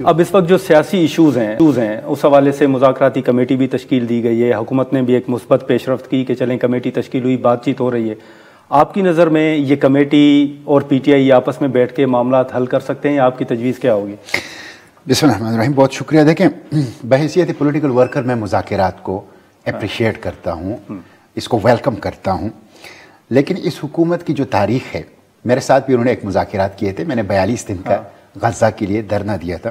اب اس وقت جو سیاسی ایشوز ہیں اس حوالے سے مذاکراتی کمیٹی بھی تشکیل دی گئی ہے، حکومت نے بھی ایک مثبت پیش رفت کی کہ چلیں کمیٹی تشکیل ہوئی، بات چیت ہو رہی ہے. آپ کی نظر میں یہ کمیٹی اور پی ٹی آئی آپس میں بیٹھ کے معاملات حل کر سکتے ہیں؟ آپ کی تجویز کیا ہوگی؟ بسم اللہ الرحمن الرحیم. بہت شکریہ. دیکھیں، بحیثیت پولیٹیکل ورکر میں مذاکرات کو اپریشیٹ کرتا ہوں، اس کو ویلکم کرتا ہوں، لیکن اس حکومت کی جو تاریخ ہے، میرے ساتھ بھی انہوں نے ایک مذاکرات کیے تھے، میں نے 42 دن کا غزہ کے لیے دھرنا دیا تھا.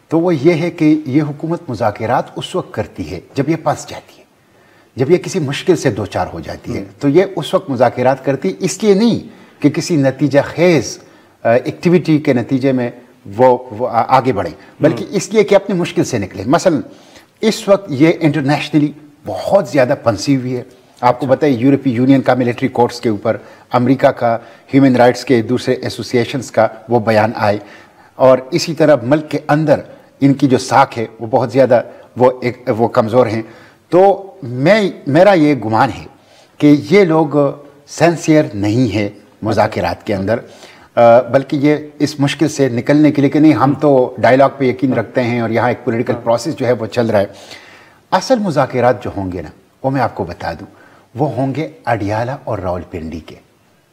تو وہ یہ ہے کہ یہ حکومت مذاکرات اس وقت کرتی ہے جب یہ پھنس جاتی ہے، جب یہ کسی مشکل سے دوچار ہو جاتی ہے، تو یہ اس وقت مذاکرات کرتی، اس لیے نہیں کہ کسی نتیجہ خیز ایکٹیویٹی کے نتیجے میں وہ آگے بڑھیں، بلکہ اس لیے کہ اپنی مشکل سے نکلیں. مثلا اس وقت یہ انٹرنیشنلی بہت زیادہ پھنسی ہوئی ہے. آپ کو بتائیں، یورپی یونین کا ملٹری کورٹس کے اوپر، امریکہ کا ہیومن رائٹس کے دوسرے ایسوسیشنز کا وہ بیان آئے، اور اسی طرح ملک کے اندر ان کی جو ساکھ ہے وہ بہت زیادہ وہ کمزور ہیں. تو میرا یہ گمان ہے کہ یہ لوگ سینسیئر نہیں ہے مذاکرات کے اندر، بلکہ یہ اس مشکل سے نکلنے کے لیے کہ نہیں ہم تو ڈائلاگ پہ یقین رکھتے ہیں اور یہاں ایک پولیٹیکل پروسیس جو ہے وہ چل رہا ہے. اصل مذاکرات جو ہوں گے نا، وہ میں آپ کو بتا دوں، وہ ہوں گے اڈیالہ اور راولپنڈی کے.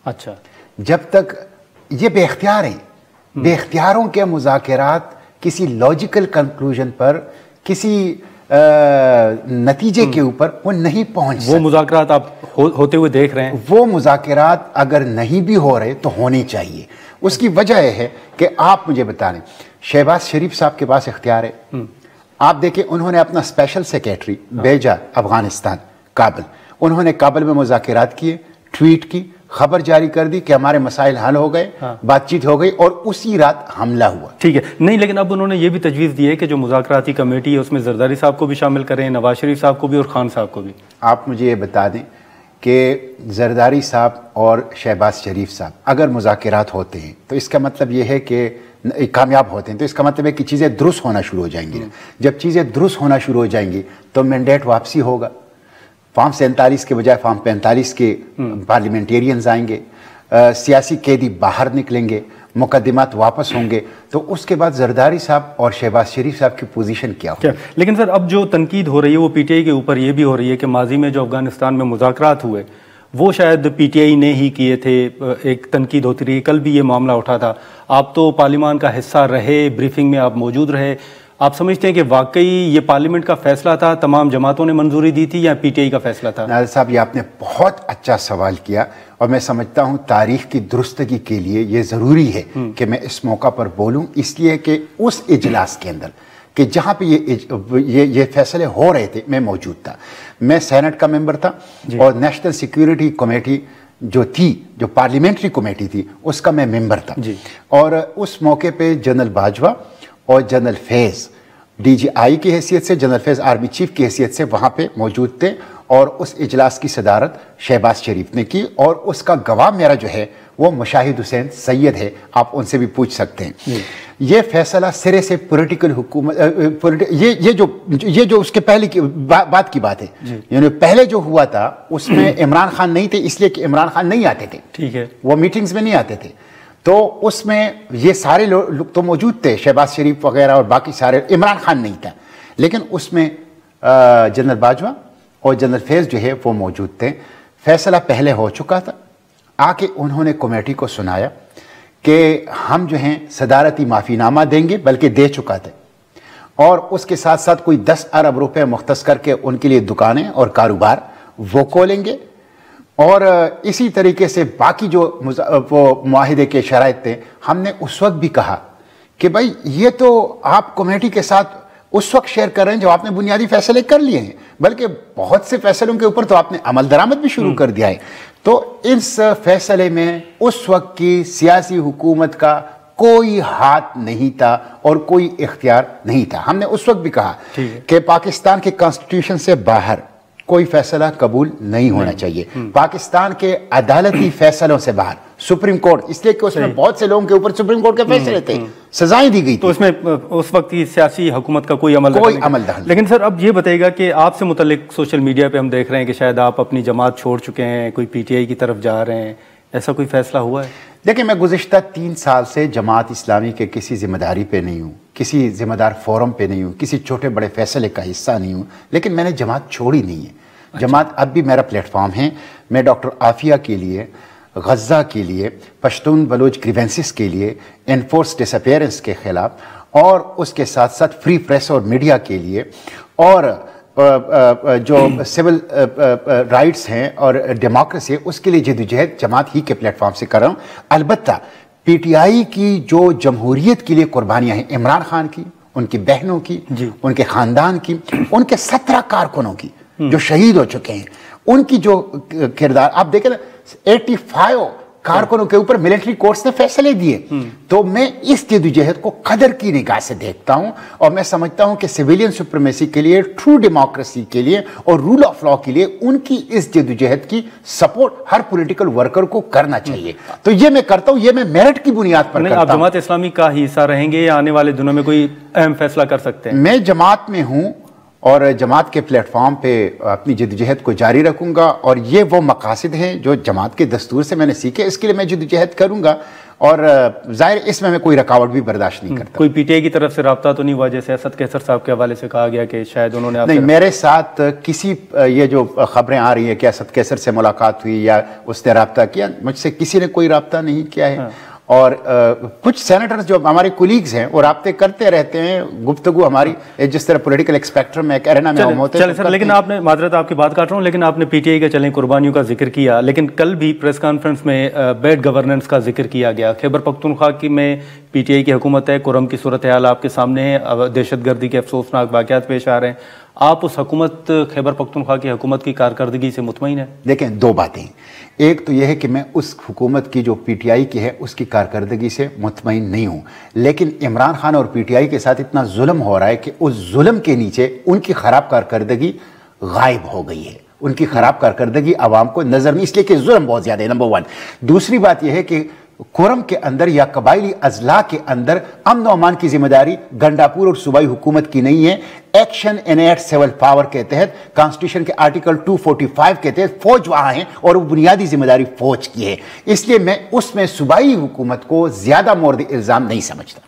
اچھا، جب تک یہ بے اختیار ہیں، بے اختیاروں کے مذاکرات کسی لاجیکل کنکلوژن پر، کسی نتیجے کے اوپر وہ نہیں پہنچ سکتے. وہ مذاکرات آپ ہوتے ہوئے دیکھ رہے ہیں؟ وہ مذاکرات اگر نہیں بھی ہو رہے تو ہونے چاہیے. اس کی وجہ یہ ہے کہ آپ مجھے بتائیں، شہباز شریف صاحب کے پاس اختیار ہے. آپ دیکھیں، انہوں نے اپنا اسپیشل سیکریٹری بھیجا افغانستان، کابل. انہوں نے کابل میں مذاکرات کیے، ٹویٹ کی، خبر جاری کر دی کہ ہمارے مسائل حل ہو گئے، بات چیت ہو گئی، اور اسی رات حملہ ہوا. ٹھیک ہے، نہیں، لیکن اب انہوں نے یہ بھی تجویز دی ہے کہ جو مذاکراتی کمیٹی ہے اس میں زرداری صاحب کو بھی شامل کریں، نواز شریف صاحب کو بھی اور خان صاحب کو بھی. آپ مجھے یہ بتا دیں کہ زرداری صاحب اور شہباز شریف صاحب اگر مذاکرات ہوتے ہیں تو اس کا مطلب یہ ہے کہ کامیاب ہوتے ہیں، تو اس کا مطلب ہے کہ چیزیں درست ہونا شروع ہو جائیں گی. جب چیزیں درست ہونا شروع ہو جائیں گی تو مینڈیٹ واپسی ہوگا، فارم 47 کے بجائے فارم 45 کے پارلیمنٹیرینز آئیں گے، سیاسی قیدی باہر نکلیں گے، مقدمات واپس ہوں گے. تو اس کے بعد زرداری صاحب اور شہباز شریف صاحب کی پوزیشن کیا ہوگی؟ لیکن سر، اب جو تنقید ہو رہی ہے وہ پی ٹی آئی کے اوپر یہ بھی ہو رہی ہے کہ ماضی میں جو افغانستان میں مذاکرات ہوئے وہ شاید پی ٹی آئی نے ہی کیے تھے. ایک تنقید ہوتی رہی، کل بھی یہ معاملہ اٹھا تھا. آپ تو پارلیمان کا حصہ رہے، بریفنگ میں آپ موجود رہے. آپ سمجھتے ہیں کہ واقعی یہ پارلیمنٹ کا فیصلہ تھا، تمام جماعتوں نے منظوری دی تھی، یا پی ٹی آئی کا فیصلہ تھا؟ ناظر صاحب، یہ آپ نے بہت اچھا سوال کیا، اور میں سمجھتا ہوں تاریخ کی درستگی کے لیے یہ ضروری ہے کہ میں اس موقع پر بولوں، اس لیے کہ اس اجلاس کے اندر کہ جہاں پہ یہ فیصلے ہو رہے تھے میں موجود تھا. میں سینٹ کا ممبر تھا، اور نیشنل سیکیورٹی کمیٹی جو تھی، جو پارلیمنٹری کمیٹی تھی، اس کا میں ممبر تھا. اور اس موقع پہ جنرل باجوہ اور جنرل فیض ڈی جی آئی کی حیثیت سے، جنرل فیض آرمی چیف کی حیثیت سے وہاں پہ موجود تھے، اور اس اجلاس کی صدارت شہباز شریف نے کی. اور اس کا گواہ میرا جو ہے وہ مشاہد حسین سید ہے، آپ ان سے بھی پوچھ سکتے ہیں. یہ فیصلہ سرے سے پولیٹیکل حکومت، یہ جو اس کے پہلے کی بات کی بات ہے، یعنی پہلے جو ہوا تھا اس میں عمران خان نہیں تھے، اس لیے کہ عمران خان نہیں آتے تھے. ٹھیک ہے، وہ میٹنگز میں نہیں آتے تھے، تو اس میں یہ سارے لوگ تو موجود تھے، شہباز شریف وغیرہ اور باقی سارے. عمران خان نہیں تھا، لیکن اس میں جنرل باجوہ اور جنرل فیض جو ہے وہ موجود تھے. فیصلہ پہلے ہو چکا تھا. آ کے انہوں نے کمیٹی کو سنایا کہ ہم جو ہیں صدارتی معافی نامہ دیں گے، بلکہ دے چکا تھے، اور اس کے ساتھ ساتھ کوئی 10 ارب روپے مختص کر کے ان کے لیے دکانیں اور کاروبار وہ کھولیں گے. اور اسی طریقے سے باقی جو وہ معاہدے کے شرائط تھے، ہم نے اس وقت بھی کہا کہ بھائی یہ تو آپ کمیٹی کے ساتھ اس وقت شیئر کر رہے ہیں جب آپ نے بنیادی فیصلے کر لیے ہیں، بلکہ بہت سے فیصلوں کے اوپر تو آپ نے عمل درآمد بھی شروع کر دیا ہے. تو اس فیصلے میں اس وقت کی سیاسی حکومت کا کوئی ہاتھ نہیں تھا اور کوئی اختیار نہیں تھا. ہم نے اس وقت بھی کہا کہ پاکستان کے کانسٹیٹیوشن سے باہر کوئی فیصلہ قبول نہیں ہونا چاہیے، پاکستان کے عدالتی فیصلوں سے باہر. سپریم کورٹ، اس لیے کہ اس میں بہت سے لوگوں کے اوپر سپریم کورٹ کے فیصلے تھے، سزائیں دی گئی تھی، تو اس میں اس وقت کی سیاسی حکومت کا کوئی عمل دخل. لیکن سر، اب یہ بتائیے گا کہ آپ سے متعلق سوشل میڈیا پہ ہم دیکھ رہے ہیں کہ شاید آپ اپنی جماعت چھوڑ چکے ہیں، کوئی پی ٹی آئی کی طرف جا رہے ہیں، ایسا کوئی فیصلہ ہوا ہے؟ دیکھیں، میں گزشتہ 3 سال سے جماعت اسلامی کے کسی ذمہ داری پہ نہیں ہوں. کسی ذمہ دار فورم پہ نہیں ہوں، کسی چھوٹے بڑے فیصلے کا حصہ نہیں ہوں، لیکن میں نے جماعت چھوڑی نہیں ہے۔ جماعت اب بھی میرا پلیٹ فارم ہے۔ میں ڈاکٹر عافیہ کے لیے، غزہ کے لیے، پشتون بلوچ گریونسز کے لیے، انفورس ڈس اپیئرنس کے خلاف، اور اس کے ساتھ ساتھ فری پریس اور میڈیا کے لیے، اور جو سول رائٹس ہیں اور ڈیموکریسی ہے اس کے لیے جدوجہد جماعت ہی کے پلیٹ فارم سے کر رہا ہوں۔ البتہ پی ٹی آئی کی جو جمہوریت کے لیے قربانیاں ہیں، عمران خان کی، ان کی بہنوں کی، ان کے خاندان کی، ان کے 17 کارکنوں کی جو شہید ہو چکے ہیں، ان کی جو کردار آپ دیکھیں نا، 85 کارکنوں کے اوپر ملٹری کورٹس نے فیصلے دیے۔ تو میں اس جدوجہد کو قدر کی نگاہ سے دیکھتا ہوں، اور میں سمجھتا ہوں کہ سویلین سپریمیسی کے لیے، ٹرو ڈیموکریسی کے لیے اور رول آف لا کے لیے ان کی اس جدوجہد کی سپورٹ ہر پولیٹیکل ورکر کو کرنا چاہیے۔ تو یہ میں کرتا ہوں، یہ میں میرٹ کی بنیاد پر کرتا ہوں۔ آپ جماعت اسلامی کا حصہ رہیں گے یا آنے والے دنوں میں کوئی اہم فیصلہ کر سکتے ہیں؟ میں جماعت میں ہوں اور جماعت کے پلیٹ فارم پہ اپنی جدوجہد کو جاری رکھوں گا، اور یہ وہ مقاصد ہیں جو جماعت کے دستور سے میں نے سیکھے، اس کے لیے میں جدوجہد کروں گا، اور ظاہر اس میں کوئی رکاوٹ بھی برداشت نہیں کرتا۔ کوئی پی ٹی آئی کی طرف سے رابطہ تو نہیں ہوا؟ جیسے اسد کیسر صاحب کے حوالے سے کہا گیا کہ شاید انہوں نے نہیں، میرے ساتھ کسی یہ جو خبریں آ رہی ہیں کہ اسد کیسر سے ملاقات ہوئی یا اس نے رابطہ کیا، مجھ سے کسی نے کوئی رابطہ نہیں کیا ہے۔ اور کچھ سینیٹرز جو ہمارے کولیگز ہیں وہ رابطے کرتے رہتے ہیں، گفتگو ہماری جس طرح پولیٹیکل اسپیکٹرم میں ایک ایرینا میں ہم ہوتے ہیں۔ چلیں سر، لیکن آپ نے، معذرت آپ کی بات کاٹ رہا ہوں، لیکن آپ نے پی ٹی آئی کے چلیں قربانیوں کا ذکر کیا، لیکن کل بھی پریس کانفرنس میں بیڈ گورننس کا ذکر کیا گیا۔ خیبر پختونخوا کی میں پی ٹی آئی کی حکومت ہے، کرم کی صورتحال آپ کے سامنے ہے، دہشت گردی کے افسوسناک واقعات پیش آ رہے ہیں، آپ اس حکومت، خیبر پختونخوا کی حکومت کی کارکردگی سے مطمئن ہیں؟ دیکھیں، دو باتیں، ایک تو یہ ہے کہ میں اس حکومت کی جو پی ٹی آئی کی ہے اس کی کارکردگی سے مطمئن نہیں ہوں، لیکن عمران خان اور پی ٹی آئی کے ساتھ اتنا ظلم ہو رہا ہے کہ اس ظلم کے نیچے ان کی خراب کارکردگی غائب ہو گئی ہے، ان کی خراب کارکردگی عوام کو نظر نہیں، اس لیے کہ ظلم بہت زیادہ ہے، نمبر 1۔ دوسری بات یہ ہے کہ کورم کے اندر یا قبائلی اضلاع کے اندر امن و امان کی ذمہ داری گنڈاپور اور صوبائی حکومت کی نہیں ہے۔ Action in aid civil power کے تحت، کانسٹیٹیوشن کے آرٹیکل 245 کے تحت فوج وہاں ہیں، اور وہ بنیادی ذمہ داری فوج کی ہے، اس لیے میں اس میں صوبائی حکومت کو زیادہ مورد الزام نہیں سمجھتا۔